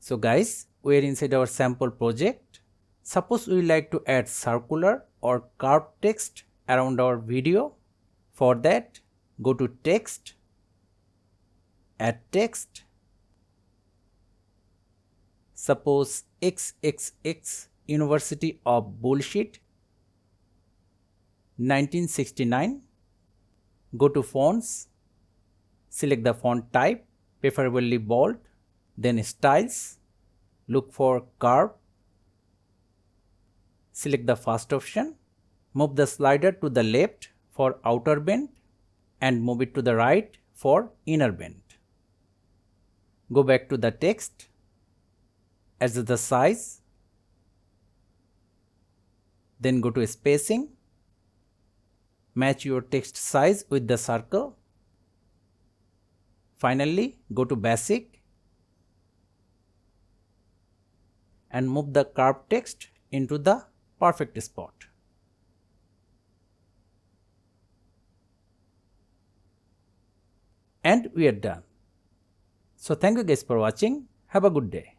So guys, we are inside our sample project. Suppose we like to add circular or curved text around our video. For that, go to text, add text. Suppose XXX University of Bullshit 1969. Go to fonts, select the font type, preferably bold, then styles, look for curve, select the first option, move the slider to the left for outer bend and move it to the right for inner bend. Go back to the text, adjust the size, then go to spacing, match your text size with the circle. Finally, go to basic and move the curved text into the perfect spot. And we are done. So thank you guys for watching. Have a good day.